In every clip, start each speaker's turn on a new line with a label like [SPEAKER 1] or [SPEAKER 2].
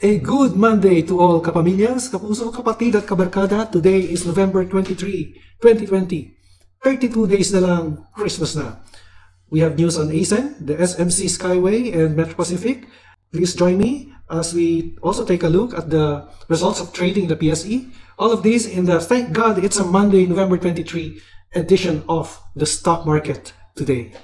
[SPEAKER 1] A good Monday to all kapamilyas, kapuso, kapatid at kabarkada. Today is November 23, 2020. 32 days na lang, Christmas na. We have news on ASEN, the SMC Skyway, and Metro Pacific. Please join me as we also take a look at the results of trading in the PSE. All of these in the Thank God It's a Monday, November 23 edition of the stock market today.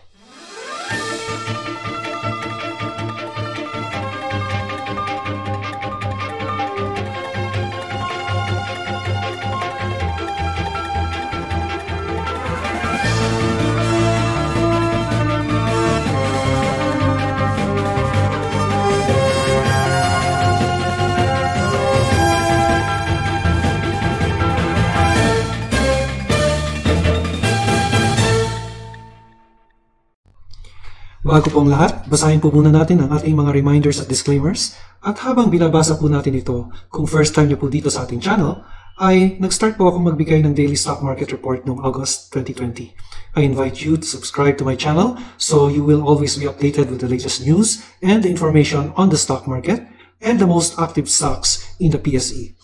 [SPEAKER 1] Bago po ang lahat, basahin po muna natin ang ating mga reminders at disclaimers. At habang binabasa po natin ito, kung first time niyo po dito sa ating channel, ay nag-start po akong magbigay ng daily stock market report noong August 2020. I invite you to subscribe to my channel so you will always be updated with the latest news and the information on the stock market and the most active stocks in the PSE.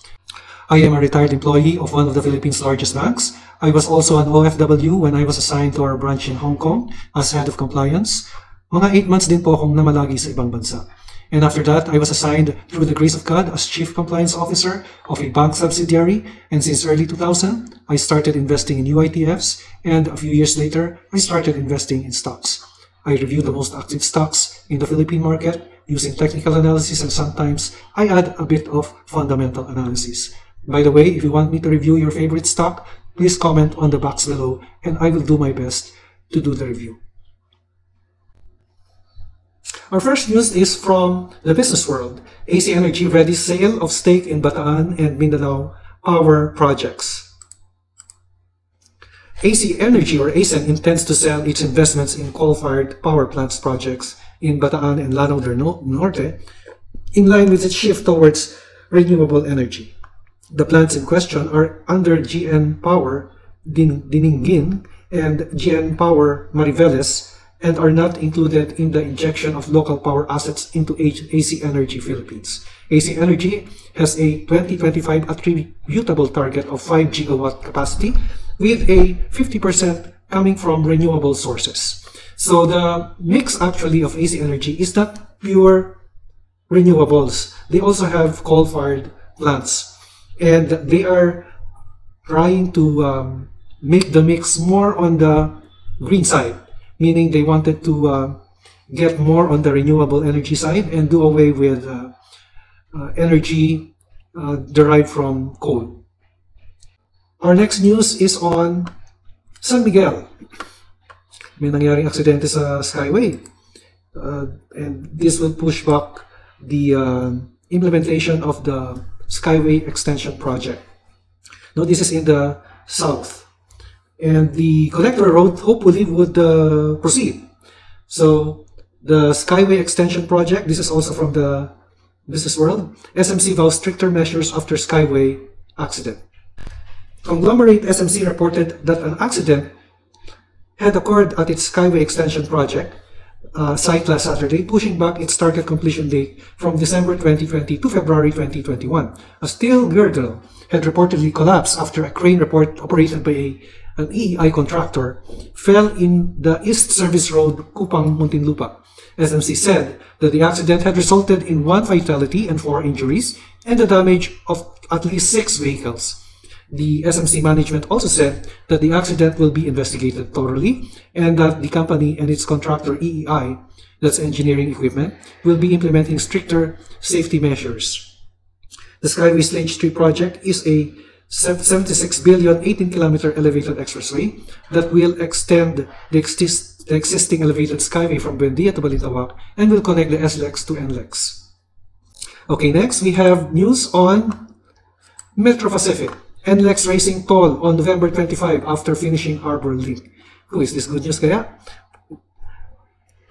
[SPEAKER 1] I am a retired employee of one of the Philippines' largest banks. I was also an OFW when I was assigned to our branch in Hong Kong as head of compliance. Mga 8 months din po akong namalagi sa ibang bansa. And after that, I was assigned through the grace of God as Chief Compliance Officer of a bank subsidiary. And since early 2000, I started investing in UITFs. And a few years later, I started investing in stocks. I review the most active stocks in the Philippine market using technical analysis, and sometimes I add a bit of fundamental analysis. By the way, if you want me to review your favorite stock, please comment on the box below and I will do my best to do the review. Our first news is from the business world. AC Energy ready sale of stake in Bataan and Mindanao power projects. AC Energy or ASEN intends to sell its investments in coal-fired power plants projects in Bataan and Lanao del Norte in line with its shift towards renewable energy. The plants in question are under GN Power Diningin and GN Power Mariveles, and are not included in the injection of local power assets into AC Energy Philippines. AC Energy has a 2025 attributable target of 5 gigawatt capacity with a 50% coming from renewable sources. So the mix actually of AC Energy is not pure renewables. They also have coal-fired plants, and they are trying to make the mix more on the green side, meaning they wanted to get more on the renewable energy side and do away with energy derived from coal. Our next news is on San Miguel. May nangyaring aksidente sa Skyway. And this will push back the implementation of the Skyway Extension Project. Now, this is in the south. And the connector road hopefully would proceed. So the Skyway Extension Project, this is also from the business world. SMC vows stricter measures after Skyway accident. Conglomerate SMC reported that an accident had occurred at its Skyway Extension Project site last Saturday, pushing back its target completion date from December 2020 to February 2021. A steel girdle had reportedly collapsed after a crane operated by an EEI contractor fell in the East Service Road, Kupang, Muntinlupa. SMC said that the accident had resulted in 1 fatality and 4 injuries and the damage of at least 6 vehicles. The SMC management also said that the accident will be investigated thoroughly and that the company and its contractor EEI, that's engineering equipment, will be implementing stricter safety measures. The Skyway Stage 3 project is a 76 billion 18-kilometer elevated expressway that will extend the existing elevated skyway from Buendia to Balintawak and will connect the SLEX to NLEX. Okay, next we have news on Metro Pacific. NLEX raising toll on November 25 after finishing Harbor Link. Who is this good news kaya?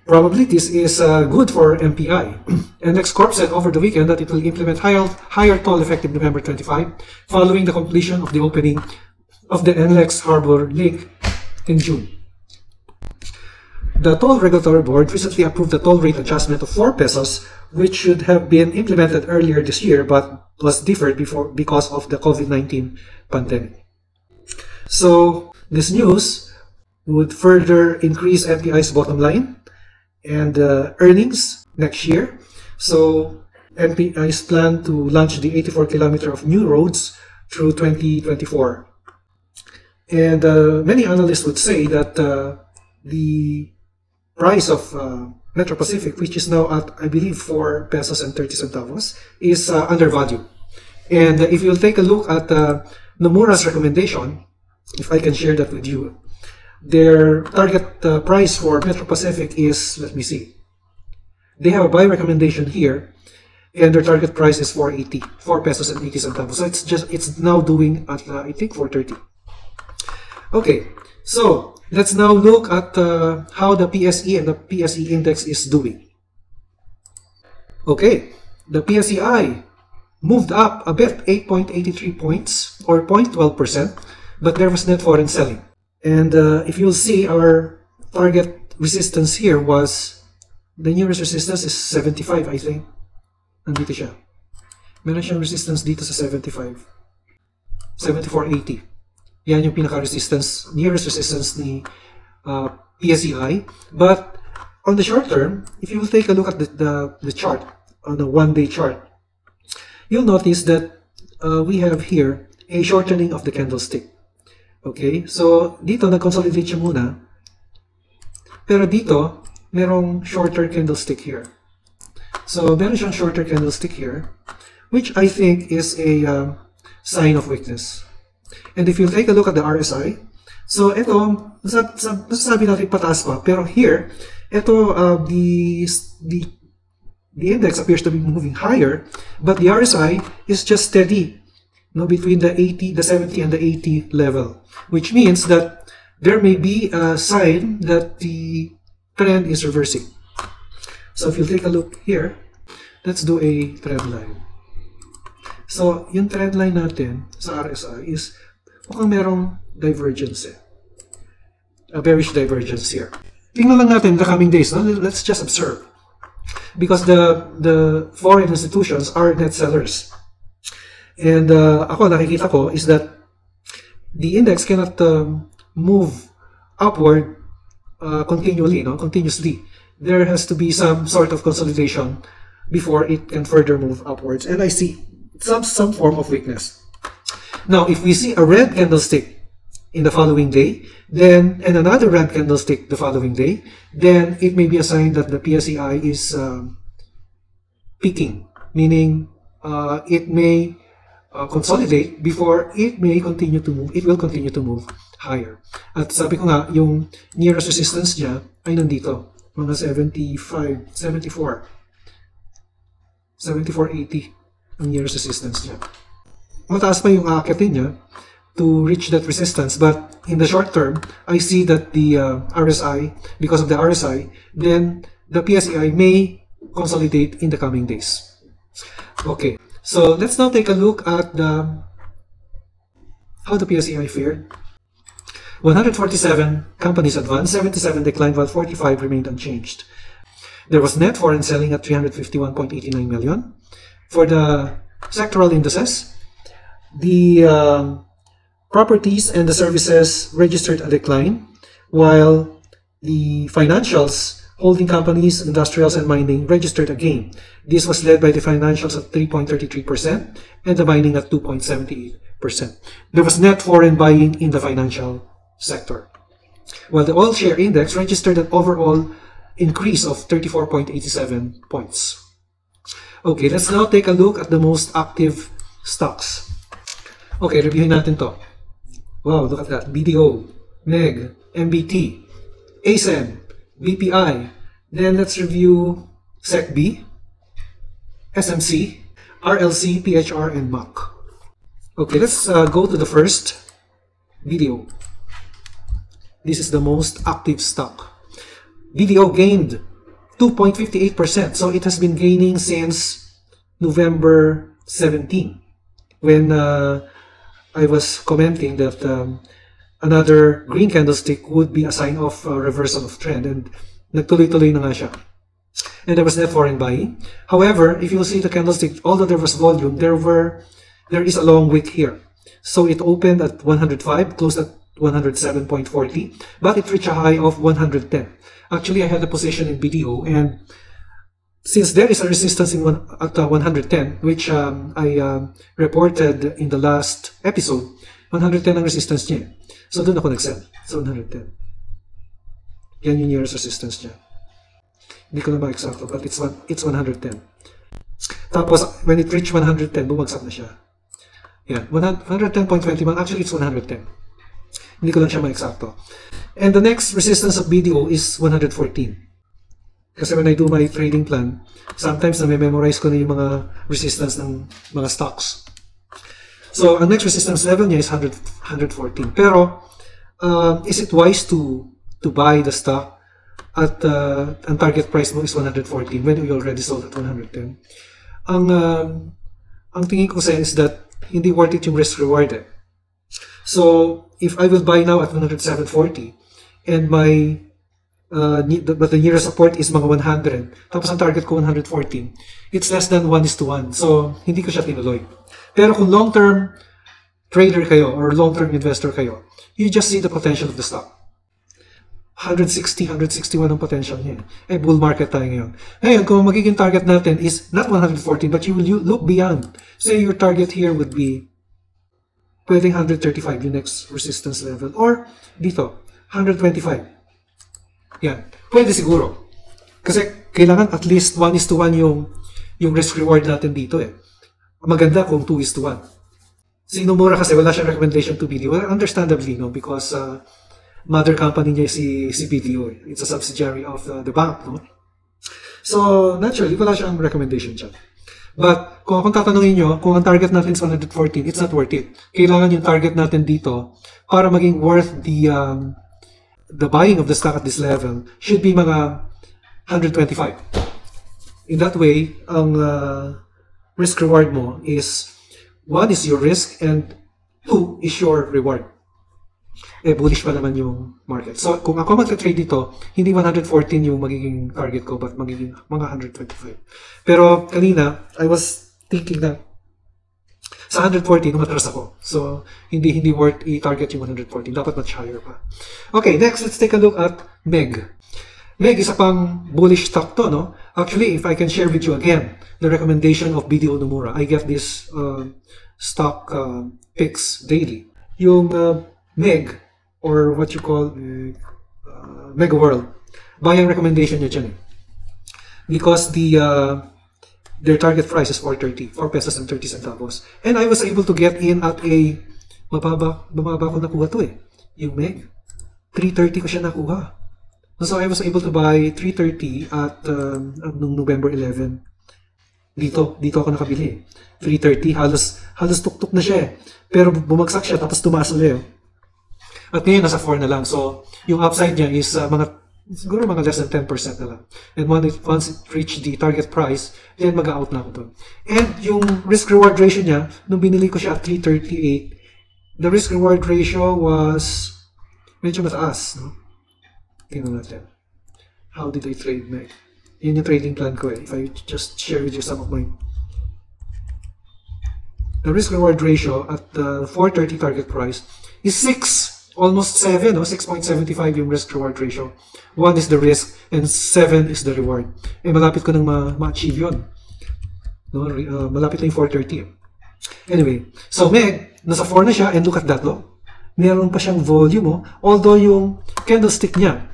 [SPEAKER 1] Probably this is good for MPI. NLEX Corp said over the weekend that it will implement higher toll effective November 25 following the completion of the opening of the NLEX Harbor Link in June. The Toll Regulatory Board recently approved the toll rate adjustment of 4 pesos, which should have been implemented earlier this year but was deferred because of the COVID-19 pandemic. So this news would further increase MPI's bottom line and earnings next year. So MPI's plan to launch the 84 kilometer of new roads through 2024. And many analysts would say that the price of Metro Pacific, which is now at, I believe, 4 pesos and 30 centavos, is undervalued. And if you'll take a look at Nomura's recommendation, if I can share that with you, their target price for Metro Pacific is, let me see, they have a buy recommendation here, and their target price is 4.80, 4 pesos and 80 centavos. So it's now doing at, I think, 4.30. Okay, so let's now look at how the PSE and the PSE index is doing. Okay, the PSEI moved up a bit, 8.83 points or 0.12%, but there was net foreign selling. And if you'll see, our target resistance here was, the nearest resistance is 75, I think. Nandito siya. Meron siyang resistance dito sa 75. 74.80. Yan yung pinaka-resistance, nearest resistance ni PSEI. But on the short term, if you will take a look at the chart, on the one-day chart, you'll notice that we have here a shortening of the candlestick. Okay, so dito nag-consolidate siya muna. Pero dito, merong shorter candlestick here. So meron siyang shorter candlestick here, which I think is a sign of weakness. And if you take a look at the RSI, so ito, nasasabi natin pataas pa, pero here, ito, the index appears to be moving higher, but the RSI is just steady, no, between the 80, the 70 and the 80 level, which means that there may be a sign that the trend is reversing. So if you take a look here, let's do a trend line. So yung trend line natin sa RSI is mukhang merong divergence, a bearish divergence here. Tingnan lang natin the coming days. No? Let's just observe, because the foreign institutions are net sellers. And ako, nakikita ko is that the index cannot move upward continuously. There has to be some sort of consolidation before it can further move upwards. And I see some form of weakness. Now, if we see a red candlestick in the following day, then and another red candlestick the following day, then it may be a sign that the PSEI is peaking, meaning it may consolidate before it may continue to move. It will continue to move higher. At sabi ko nga, yung nearest resistance niya ay nandito, mga 75, 74, 74.80 ang nearest resistance niya. Mataas pa yung aakitin niya to reach that resistance, but in the short term, I see that the RSI, because of the RSI, then the PSEI may consolidate in the coming days. Okay, so let's now take a look at how the PSEI fared. 147 companies advanced, 77 declined, while 45 remained unchanged. There was net foreign selling at 351.89 million. For the sectoral indices, the properties and the services registered a decline, while the financials, holding companies, industrials, and mining registered a gain. This was led by the financials at 3.33% and the mining at 2.78%. There was net foreign buying in the financial sector, while the oil share index registered an overall increase of 34.87 points. Okay, let's now take a look at the most active stocks. Okay, reviewin natin to. Wow, look at that. BDO, MEG, MBT, ASEN, BPI. Then let's review SECB, SMC, RLC, PHR, and MAC. Okay, let's go to the first BDO. This is the most active stock. BDO gained 2.58%. So it has been gaining since November 17, when I was commenting that another green candlestick would be a sign of reversal of trend, and nagtuloy-tuloy na nga siya. And there was net foreign buying. However, if you see the candlestick, although there was volume, there is a long wick here. So it opened at 105, closed at 107.40, but it reached a high of 110. Actually, I had a position in BDO, and since there is a resistance at 110, which I reported in the last episode, 110 ang resistance niya. So doon ako nag-sell sa 110. Yan yung nearest resistance niya. Hindi ko na ba-exacto, but it's 110. Tapos, when it reached 110, bumagsak na siya. Yan, 110.21, actually it's 110. Hindi ko lang siya ma-exacto. And the next resistance of BDO is 114. Kasi when I do my trading plan, sometimes na-memorize ko na yung mga resistance ng mga stocks. So, ang next resistance level niya is 114. Pero, is it wise to buy the stock at ang target price mo is 114 when we already sold at 110? Ang tingin ko sa is that hindi worth it yung risk reward eh. So, if I will buy now at 107.40 and but the nearest support is mga 100, tapos ang target ko 114, it's less than 1:1. So, hindi ko siya tinuloy. Pero kung long-term trader kayo or long-term investor kayo, you just see the potential of the stock. 160, 161 ang potential niya. Eh, bull market tayo ngayon. Ngayon, kung magiging target natin is not 114, but you will look beyond. Say your target here would be pwedeng 135 yung next resistance level. Or dito, 125. Yan. Pwede siguro. Kasi kailangan at least 1:1 yung risk-reward natin dito eh. Maganda kung 2:1. Sinumura kasi wala siyang recommendation to BDO. Well, understandably, no? Because mother company niya si BDO. It's a subsidiary of the bank, no? So, naturally, wala siyang recommendation dyan. But, kung akong tatanungin nyo, kung ang target natin is 114, it's not worth it. Kailangan yung target natin dito para maging worth the buying of the stock at this level should be mga 125. In that way, ang risk-reward mo is 1 is your risk and 2 is your reward. Eh, bullish pa naman yung market. So, kung ako mag-trade dito, hindi 114 yung magiging target ko, but magiging mga 125. Pero, kanina, I was thinking na sa 114, umatras ako. So, hindi worth i-target yung 114. Dapat much higher pa. Okay, next, let's take a look at MEG. MEG, isa pang bullish stock to, no? Actually, if I can share with you again, the recommendation of BDO Nomura, I get this stock picks daily. Yung MEG, or what you call Mega World, buying recommendation niya dyan eh. Because their target price is 4.30, 4 pesos and 30 centavos. And I was able to get in at a mababa ko nakuha to eh. Yung MEG, 3.30 ko siya nakuha. So I was able to buy 3.30 at nung November 11. Dito ako nakabili. 3.30, halos tuktok na siya eh. Pero bumagsak siya tapos tumaas ulit eh. At ngayon, nasa 4 na lang. So, yung upside niya is siguro mga less than 10% na lang. And once it reached the target price, then mag-out na ako doon. And yung risk-reward ratio niya, nung binili ko siya at 338, the risk-reward ratio was medyo mataas. No? Tingnan natin. How did I trade MEG? Yun yung trading plan ko eh. If I just share with you some of mine. The risk-reward ratio at the 430 target price is 6. Almost 7, no? 6.75 yung risk-reward ratio. 1 is the risk, and 7 is the reward. Eh, malapit ko nang ma-achieve yun. No? Malapit na yung 430. Anyway, so MEG, nasa 4 na siya, and look at that, no? Meron pa siyang volume, oh. Although yung candlestick niya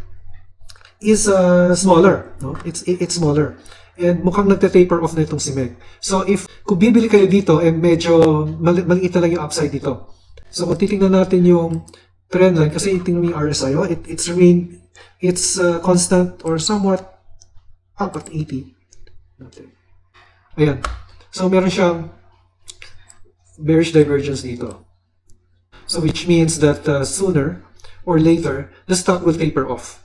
[SPEAKER 1] is smaller, no? It's smaller. And mukhang nagte-taper off na itong si MEG. So, kung bibili kayo dito, eh, medyo maliit na lang yung upside dito. So, kung titingnan natin yung trend line, kasi tingnan mo yung RSI, oh, it's constant or somewhat up at 80. Ayan. So, meron siyang bearish divergence dito. So, which means that sooner or later, the stock will taper off.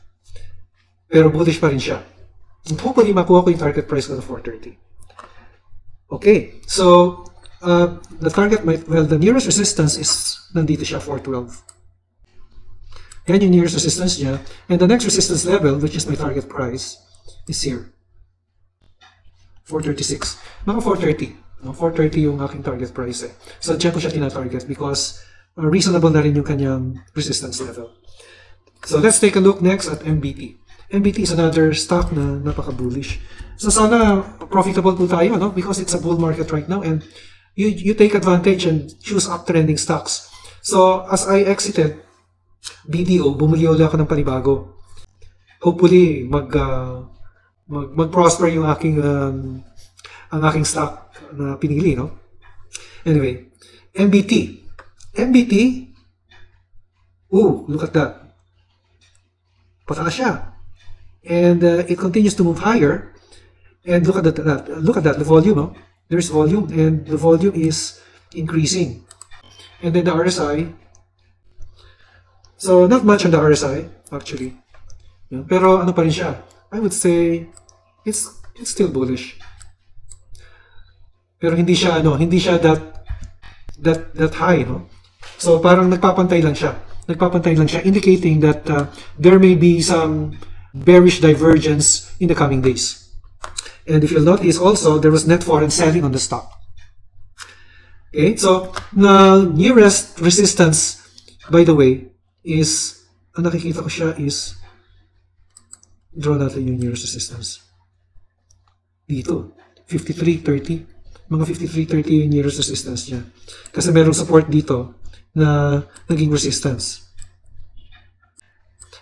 [SPEAKER 1] Pero bullish pa rin siya. Hopefully, makuha ko yung target price ko na 430. Okay. So, the target the nearest resistance is nandito siya, 412. Yan yung nearest resistance niya. And the next resistance level, which is my target price, is here. 436. Mga 430. No? 430 yung aking target price eh. So, dyan ko siya tina-target because reasonable na rin yung kanyang resistance level. So, let's take a look next at MBT. MBT is another stock na napaka-bullish. So, sana profitable po tayo, no? Because it's a bull market right now and you take advantage and choose uptrending stocks. So, as I exited BDO, bumili ulit ako ng panibago. Hopefully, mag-prosper yung ang aking stock na pinili, no? Anyway, MBT. MBT, look at that. Pataas siya. And it continues to move higher. And look at that, the volume, no? There's volume, and the volume is increasing. And then the RSI. So, not much on the RSI, actually. Yeah. Pero ano pa rin siya? I would say, it's still bullish. Pero hindi siya that high, no? So parang nagpapantay lang siya, indicating that there may be some bearish divergence in the coming days. And if you'll notice also, there was net foreign selling on the stock. Okay, so the nearest resistance, by the way, is, ang nakikita ko siya is, draw natin yung nearest resistance. Dito, 53.30. Mga 53.30 yung nearest resistance niya. Kasi merong support dito na naging resistance.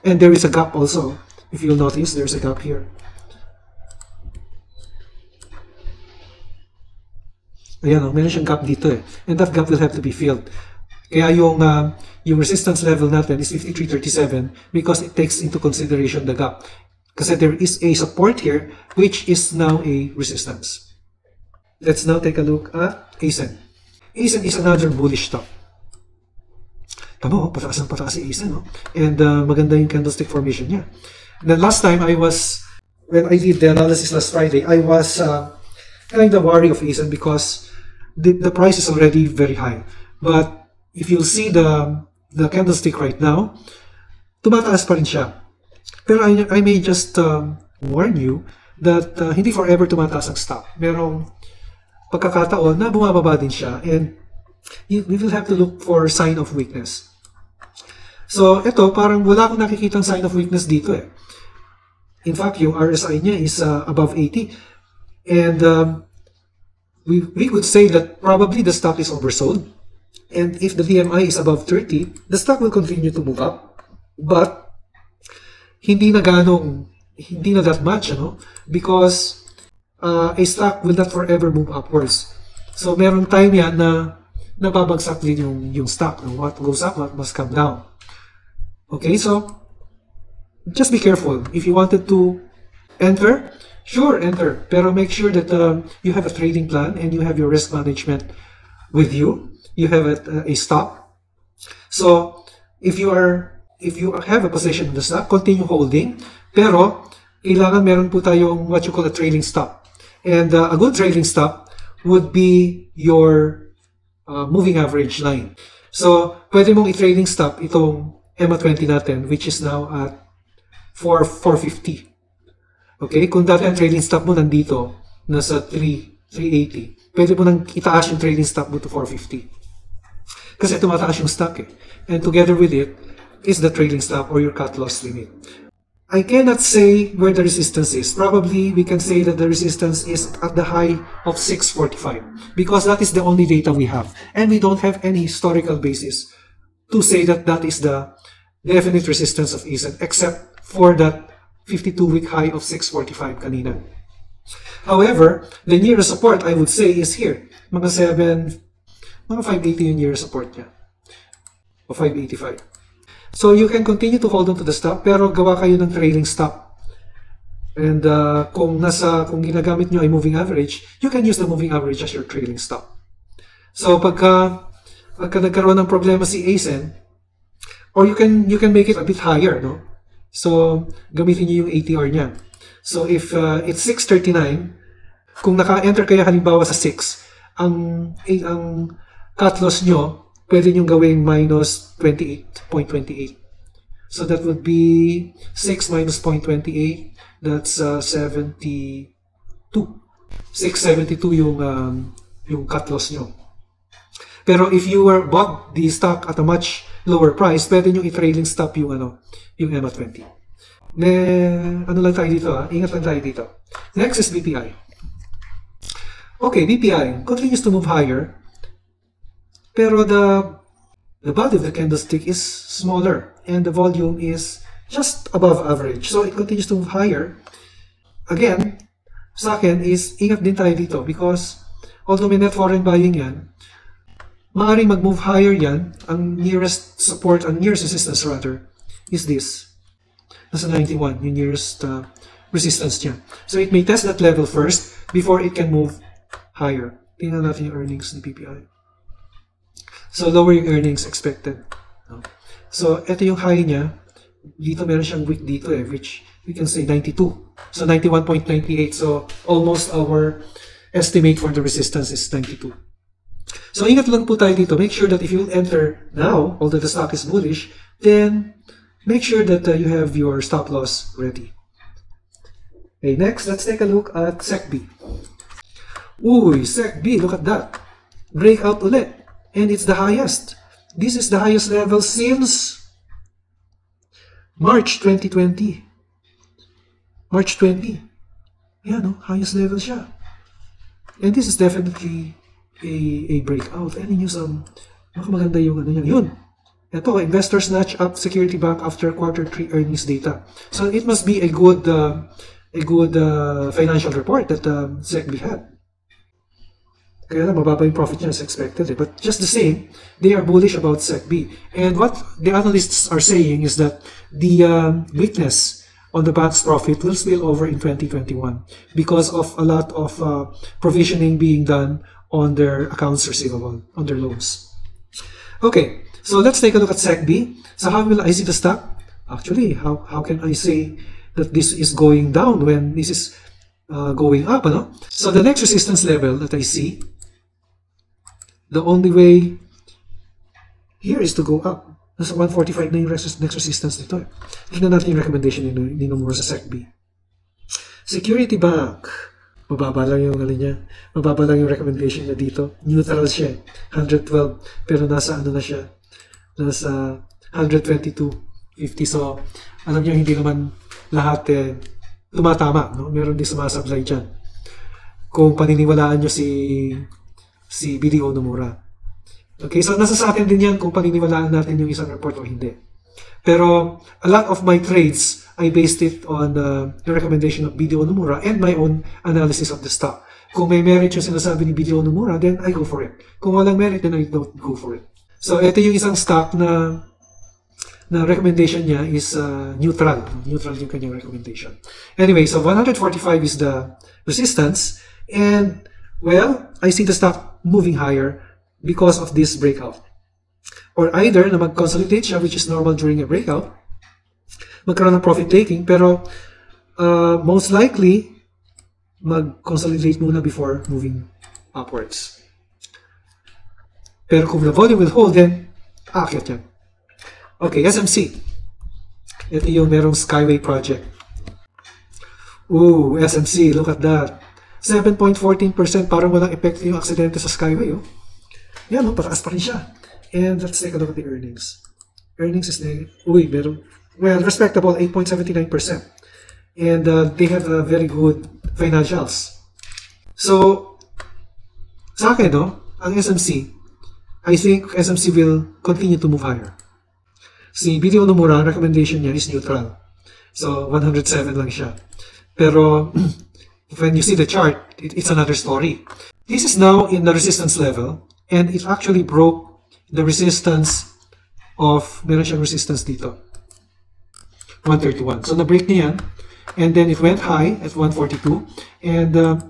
[SPEAKER 1] And there is a gap also. If you'll notice, there's a gap here. Ayan, meron siyang gap dito eh. And that gap will have to be filled. Kaya yung resistance level natin is 53.37 because it takes into consideration the gap. Kasi there is a support here which is now a resistance. Let's now take a look at ASEN. ASEN is another bullish stock. Tama, pataas si ASEN, no? And maganda yung candlestick formation niya. The last time when I did the analysis last Friday, I was kind of worried of ASEN because the price is already very high. But if you'll see the candlestick right now, tumataas pa rin siya. Pero I may just warn you that hindi forever tumataas ang stock. Merong pagkakataon na bumababa din siya and we will have to look for sign of weakness. So, ito, parang wala akong nakikitang sign of weakness dito eh. In fact, yung RSI niya is above 80. And we could say that probably the stock is oversold. And if the DMI is above 30, the stock will continue to move up. But, hindi na that much, ano? Because a stock will not forever move upwards. So, meron time yan na nababagsak din yung stock. What goes up, what must come down. Okay, so, just be careful. If you wanted to enter, sure, enter. Pero make sure that you have a trading plan and you have your risk management with you. You have a stop. So, if you have a position in the stock, continue holding. Pero, kailangan meron po tayong what you call a trailing stop. And a good trailing stop would be your moving average line. So, pwede mong i-trailing stop itong EMA20 natin, which is now at 450. Okay? Kung dati ang trailing stop mo nandito, nasa 380, pwede mo nang itaas yung trailing stop mo to 450. Kasi tumataas yung stock eh. And together with it is the trailing stop or your cut loss limit. I cannot say where the resistance is. Probably we can say that the resistance is at the high of 645 because that is the only data we have. And we don't have any historical basis to say that that is the definite resistance of ASEN except for that 52-week high of 645 kanina. However, the nearest support I would say is here. Mga 580 yung nearest support niya. O 585. So you can continue to hold on to the stop pero gawa kayo ng trailing stop. And kung ginagamit nyo ay moving average, you can use the moving average as your trailing stop. So pagka nagkaroon ng problema si ASEN, or you can make it a bit higher, no? So gamitin niyo yung ATR niya. So if it's 639, kung naka-enter kayo halimbawa sa 6, ang cut loss nyo pwede nyo gawing minus 28.28. So that would be 6 minus 0.28. That's 72. 672 yung cut loss nyo. Pero if you were bought the stock at a much lower price, pwede nyo i-trailing stop yung EMA 20. Ano lang tayo dito, ingat lang tayo dito. Next is BPI. Okay, BPI continues to move higher, pero the body of the candlestick is smaller and the volume is just above average. So it continues to move higher. Again, sa akin is ingat din tayo dito because although may net foreign buying yan, maaaring mag-move higher yan. Ang nearest support, ang nearest resistance rather, is this. Nasa 91, yung nearest resistance niya. So it may test that level first before it can move higher. Tingnan natin yung earnings ng PPI. So lower yung earnings expected. So ito yung high niya. Dito meron siyang wick dito which we can say 92. So 91.98. So almost our estimate for the resistance is 92. So ingat lang po tayo dito. Make sure that if you enter now, although the stock is bullish, then make sure that you have your stop loss ready. Okay, next, let's take a look at SECB. Uy, SECB, look at that. Breakout ulit. And it's the highest. This is the highest level since March 2020. March 20. Yeah, no? Highest level siya. And this is definitely a breakout. Ano yung maganda yung niya. Yun. Ito, investor snatch up Security Bank after Q3 earnings data. So it must be a good financial report that SECB had. Kaya lang, mababa yung profit niya as expected. But just the same, they are bullish about SECB. And what the analysts are saying is that the weakness on the bank's profit will spill over in 2021 because of a lot of provisioning being done on their accounts receivable, on their loans. Okay, so let's take a look at SECB. So how will I see the stock? Actually, how can I say that this is going down when this is going up? So the next resistance level that I see, the only way here is to go up. Nasa 145 na yung next resistance nito. Tignan natin yung recommendation ni Nomura sa SECB. Security Bank. Mababa lang yung niya. Mababa lang yung recommendation niya dito. Neutral siya. 112. Pero nasa na siya. Nasa 122.50. So, alam niyo hindi naman lahat tumatama. No? Meron din sumasablay dyan. Kung paniniwalaan nyo si BDO Nomura. Okay, so nasa sa atin din yan kung paniniwalaan natin yung isang report o hindi. Pero a lot of my trades, I based it on the recommendation of BDO Nomura and my own analysis of the stock. Kung may merit yung sinasabi ni BDO Nomura, then I go for it. Kung walang merit, then I don't go for it. So ito yung isang stock na recommendation niya is neutral. Neutral yung kanyang recommendation. Anyway, so 145 is the resistance. And, well, I see the stock moving higher because of this breakout. Or either na mag-consolidate siya, which is normal during a breakout, magkaroon ng profit taking, pero most likely, mag-consolidate muna before moving upwards. Pero kung the volume will hold, then aakyat yan. Okay, SMC. Ito yung merong Skyway project. Ooh, SMC, look at that. 7.14%, parang walang epekto yung aksidente sa Skyway. Oh. Yan, pataas pa rin siya. And let's take a look at the earnings. Earnings is respectable, 8.79%. And they have very good financials. So, sa akin, ang SMC, I think SMC will continue to move higher. Si BDO Nomura, recommendation niya is neutral. So, 107 lang siya. Pero, when you see the chart, it's another story. This is now in the resistance level, and it actually broke the resistance of, meron siyang resistance dito, 131. So, na-break niya yan, and then it went high at 142, and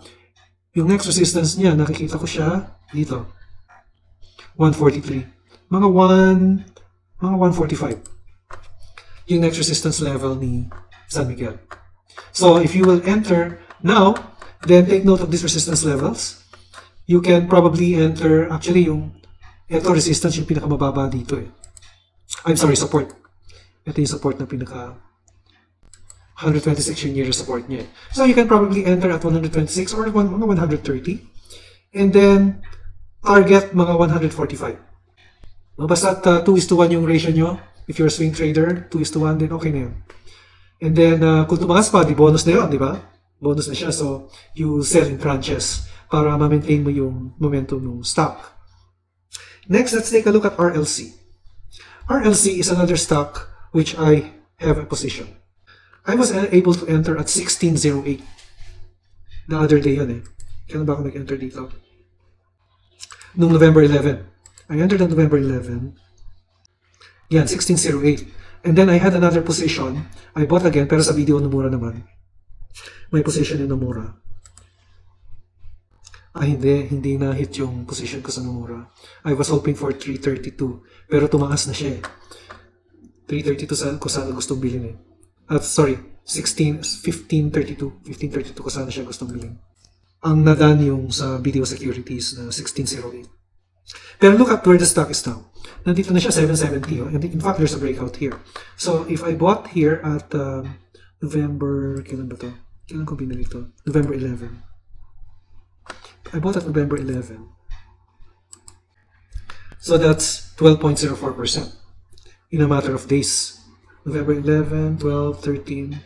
[SPEAKER 1] yung next resistance niya, nakikita ko siya dito, 143. Mga 145. Yung next resistance level ni San Miguel. So, if you will enter now, then take note of these resistance levels. You can probably enter, actually, ito resistance yung pinakamababa dito I'm sorry, support. Ito yung support na pinaka 126 yung year support niya. So you can probably enter at 126 or mga 130. And then, target mga 145. Basta 2:1 yung ratio nyo. If you're a swing trader, 2:1, then okay na yun. And then, kung tumakas pa, di bonus na yun, di ba? Bonus na siya. So, you sell in tranches para ma-maintain mo yung momentum ng stock. Next, let's take a look at RLC. RLC is another stock which I have a position. I was able to enter at 1608. The other day yun eh. Kailan ba ako nag-enter dito? Noong November 11. I entered on November 11. Yan, 1608. And then I had another position. I bought again, pero sa video Nomura naman. May position in Nomura. Hindi na hit yung position ko sa Nomura. I was hoping for 332. Pero tumaas na siya eh. 332 ko sana gustong bilhin eh. Sorry, 1532. 1532 ko sana siya gustong bilhin. Ang nadan yung sa video securities na 1608. Pero look at where the stock is now. Nandito na siya 770. And in fact, there's a breakout here. So if I bought here at November, kailan ba to? Kailan ko binili to? November 11. I bought at November 11. So that's 12.04% in a matter of days. November 11, 12, 13.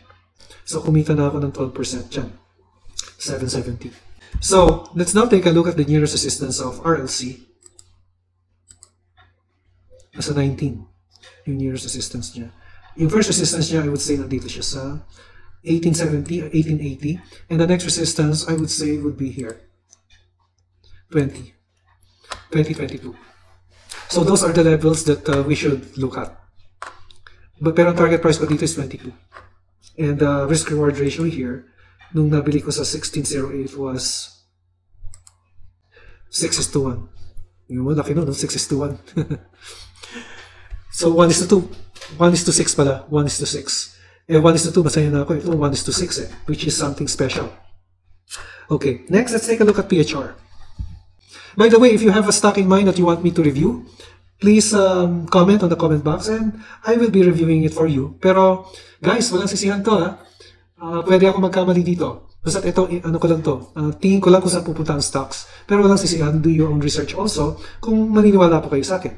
[SPEAKER 1] So kumita na ako ng 12% dyan. 770. So let's now take a look at the nearest resistance of RLC. Nasa 19. Yung nearest resistance niya. Yung first resistance niya, I would say nandito siya sa 1870 or 1880. And the next resistance, I would say, would be here. 2022. So those are the levels that we should look at. Pero ang target price ko dito is 22. And the risk-reward ratio here, nung nabili ko sa 1608 was 6:1. Yung mo, laki nun, 6:1. So 1:2. 1:6 pala. 1:6. 1:2, masaya na ako. Ito 1:6 eh, which is something special. Okay, next let's take a look at PHR. By the way, if you have a stock in mind that you want me to review, please comment on the comment box and I will be reviewing it for you. Pero guys, walang sisihan to ha. Pwede ako magkamali dito. Basta ito, ano ko lang to. Tingin ko lang kung saan pupunta ang stocks. Pero walang sisihan, do your own research also kung maniniwala po kayo sa akin.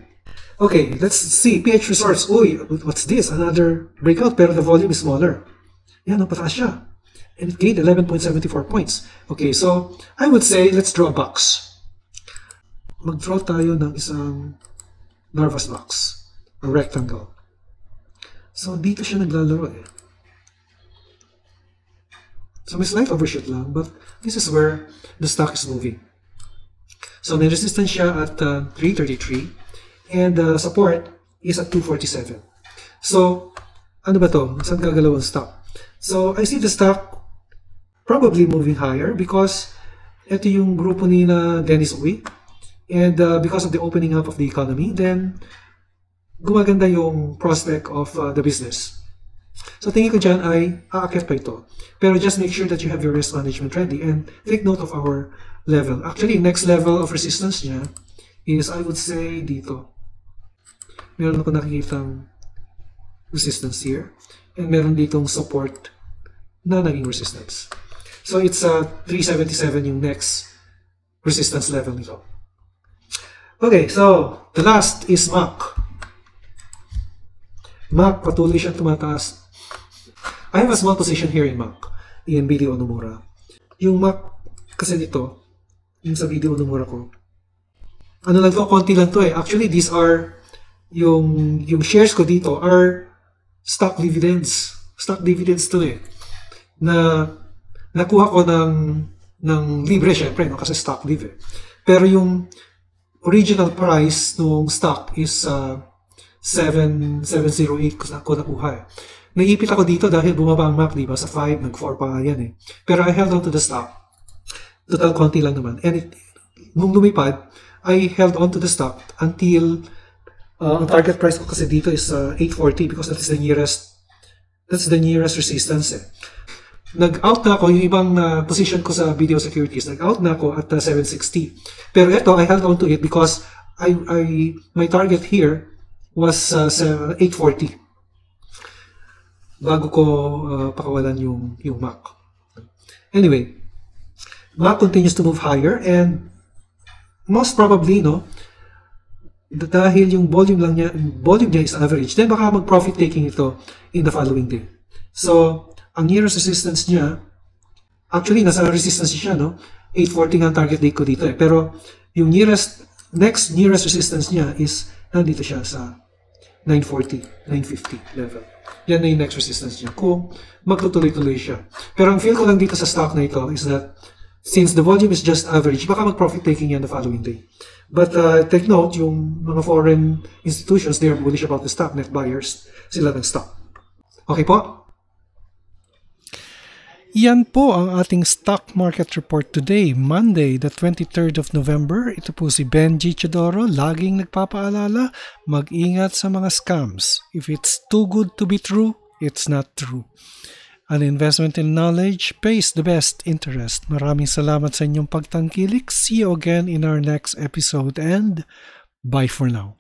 [SPEAKER 1] Okay, let's see. PH Resource. Uy, what's this? Another breakout pero the volume is smaller. Yan, pataas siya. And it gained 11.74 points. Okay, so I would say let's draw a box. Mag-draw tayo ng isang Narvas box. A rectangle. So dito siya naglalaro eh. So may slight overshoot lang, but this is where the stock is moving. So may resistance siya at 333 and support is at 247. So ano ba to? Saan gagalaw ang stock? So I see the stock probably moving higher because ito yung grupo ni na Dennis Uy. And because of the opening up of the economy, then gumaganda yung prospect of the business. So tingin ko dyan ay aakyat pa ito. Pero just make sure that you have your risk management ready and take note of our level. Actually, next level of resistance niya is, I would say, dito. Meron ako nakikitang resistance here. And meron ditong support na naging resistance. So it's 377 yung next resistance level nito. Okay, so the last is MAC. MAC, patuloy siyang tumataas. I have a small position here in MAC, in video Nomura. Yung MAC, kasi dito, yung sa video Nomura ko, ano lang to, konti lang to eh. Actually, these are, yung shares ko dito are stock dividends. Stock dividends to eh. Na nakuha ko ng libre, syempre, no? Kasi stock live eh. Pero yung original price ng stock is 708 ko nakuha eh. Naipit ako dito dahil bumaba ang MAC, diba? Sa 5, nag-4 pa yan eh. Pero I held on to the stock. Total konti lang naman. And nung lumipad, I held on to the stock until ang target price ko kasi dito is 840 because that's the nearest resistance eh. Nag-out na ako, yung ibang position ko sa video securities, nag-out na ako at 760. Pero ito, I held on to it because my target here was 840. bago ko pakawalan yung MAC. Anyway, MAC continues to move higher and most probably, dahil yung volume niya is average, then baka mag-profit taking ito in the following day. So, ang nearest resistance niya, actually, nasa resistance siya, 840 nga ang target date ko dito. Pero, yung next nearest resistance niya is, nandito siya sa 940, 950 level. Yan na yung next resistance niya. Kung magtutuloy-tuloy siya. Pero ang feel ko lang dito sa stock na ito is that since the volume is just average, baka mag-profit taking yan the following day. But take note, yung mga foreign institutions, they are bullish about the stock, net buyers, sila ng stock. Okay po? Yan po ang ating stock market report today, Monday, the 23rd of November. Ito po si Benji Chodoro, laging nagpapaalala, mag-ingat sa mga scams. If it's too good to be true, it's not true. An investment in knowledge pays the best interest. Maraming salamat sa inyong pagtangkilik. See you again in our next episode and bye for now.